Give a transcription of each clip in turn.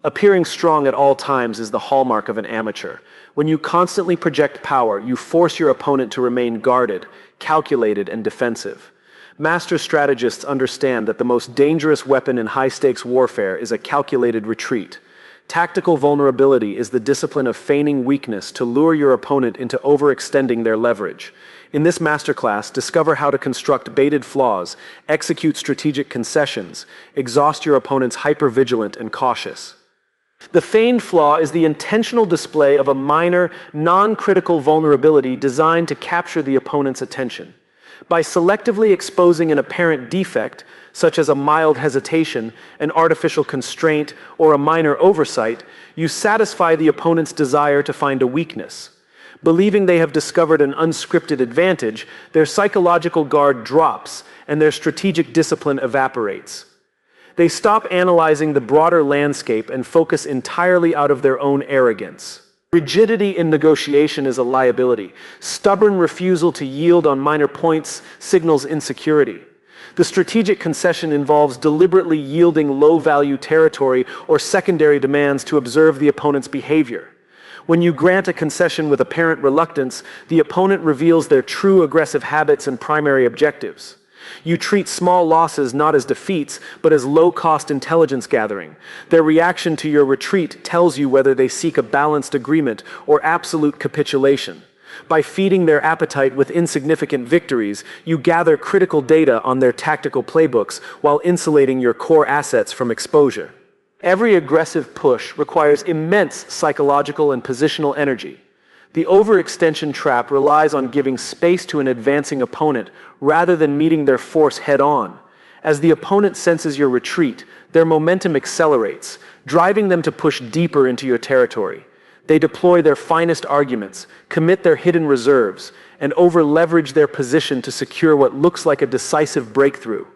Appearing strong at all times is the hallmark of an amateur. When you constantly project power, you force your opponent to remain guarded, calculated, and defensive. Master strategists understand that the most dangerous weapon in high-stakes warfare is a calculated retreat. Tactical vulnerability is the discipline of feigning weakness to lure your opponent into overextending their leverage. In this masterclass, discover how to construct baited flaws, execute strategic concessions, exhaust your opponents hypervigilant and cautious. The feigned flaw is the intentional display of a minor, non-critical vulnerability designed to capture the opponent's attention. By selectively exposing an apparent defect, such as a mild hesitation, an artificial constraint, or a minor oversight, you satisfy the opponent's desire to find a weakness. Believing they have discovered an unscripted advantage, their psychological guard drops and their strategic discipline evaporates. They stop analyzing the broader landscape and focus entirely out of their own arrogance. Rigidity in negotiation is a liability. Stubborn refusal to yield on minor points signals insecurity. The strategic concession involves deliberately yielding low-value territory or secondary demands to observe the opponent's behavior. When you grant a concession with apparent reluctance, the opponent reveals their true aggressive habits and primary objectives. You treat small losses not as defeats, but as low-cost intelligence gathering. Their reaction to your retreat tells you whether they seek a balanced agreement or absolute capitulation. By feeding their appetite with insignificant victories, you gather critical data on their tactical playbooks while insulating your core assets from exposure. Every aggressive push requires immense psychological and positional energy. The overextension trap relies on giving space to an advancing opponent rather than meeting their force head-on. As the opponent senses your retreat, their momentum accelerates, driving them to push deeper into your territory. They deploy their finest arguments, commit their hidden reserves, and over-leverage their position to secure what looks like a decisive breakthrough.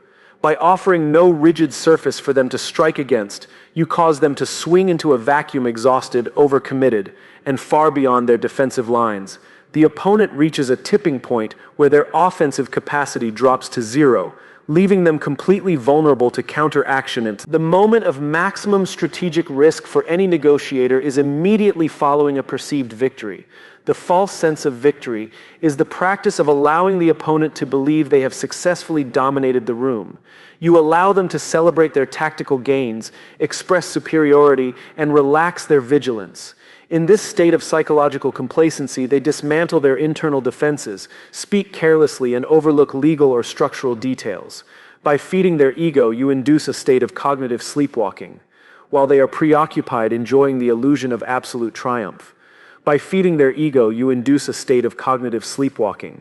By offering no rigid surface for them to strike against, you cause them to swing into a vacuum exhausted, overcommitted, and far beyond their defensive lines. The opponent reaches a tipping point where their offensive capacity drops to zero, leaving them completely vulnerable to counteraction. The moment of maximum strategic risk for any negotiator is immediately following a perceived victory. The false sense of victory is the practice of allowing the opponent to believe they have successfully dominated the room. You allow them to celebrate their tactical gains, express superiority, and relax their vigilance. In this state of psychological complacency, they dismantle their internal defenses, speak carelessly, and overlook legal or structural details. By feeding their ego, you induce a state of cognitive sleepwalking, while they are preoccupied enjoying the illusion of absolute triumph. By feeding their ego, you induce a state of cognitive sleepwalking,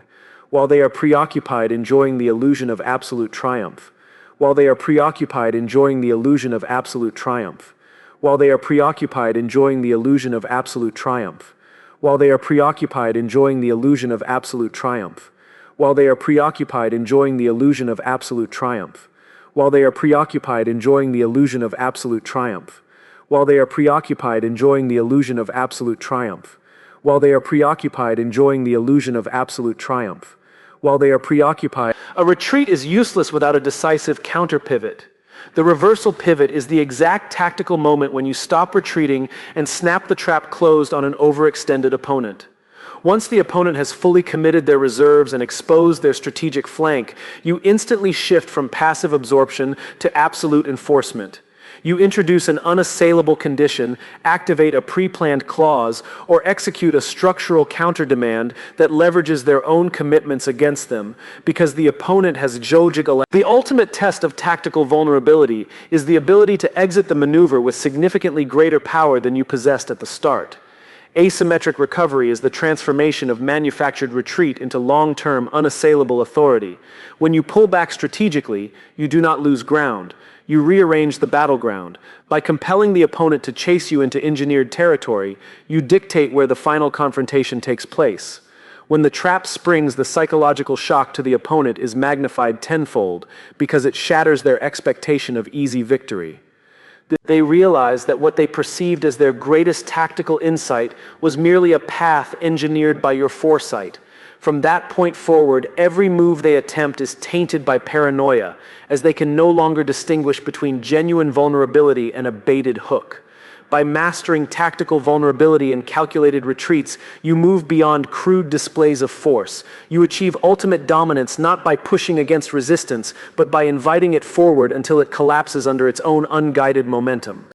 while they are preoccupied enjoying the illusion of absolute triumph. While they are preoccupied enjoying the illusion of absolute triumph. While they are preoccupied enjoying the illusion of absolute triumph. While they are preoccupied enjoying the illusion of absolute triumph. While they are preoccupied enjoying the illusion of absolute triumph. While they are preoccupied enjoying the illusion of absolute triumph. While they are preoccupied enjoying the illusion of absolute triumph. While they are preoccupied enjoying the illusion of absolute triumph. While they are preoccupied. A retreat is useless without a decisive counter-pivot. The reversal pivot is the exact tactical moment when you stop retreating and snap the trap closed on an overextended opponent. Once the opponent has fully committed their reserves and exposed their strategic flank, you instantly shift from passive absorption to absolute enforcement. You introduce an unassailable condition, activate a pre-planned clause, or execute a structural counter-demand that leverages their own commitments against them because the opponent has jojigal. The ultimate test of tactical vulnerability is the ability to exit the maneuver with significantly greater power than you possessed at the start. Asymmetric recovery is the transformation of manufactured retreat into long-term, unassailable authority. When you pull back strategically, you do not lose ground. You rearrange the battleground. By compelling the opponent to chase you into engineered territory, you dictate where the final confrontation takes place. When the trap springs, the psychological shock to the opponent is magnified tenfold because it shatters their expectation of easy victory. They realize that what they perceived as their greatest tactical insight was merely a path engineered by your foresight. From that point forward, every move they attempt is tainted by paranoia, as they can no longer distinguish between genuine vulnerability and a baited hook. By mastering tactical vulnerability and calculated retreats, you move beyond crude displays of force. You achieve ultimate dominance not by pushing against resistance, but by inviting it forward until it collapses under its own unguided momentum.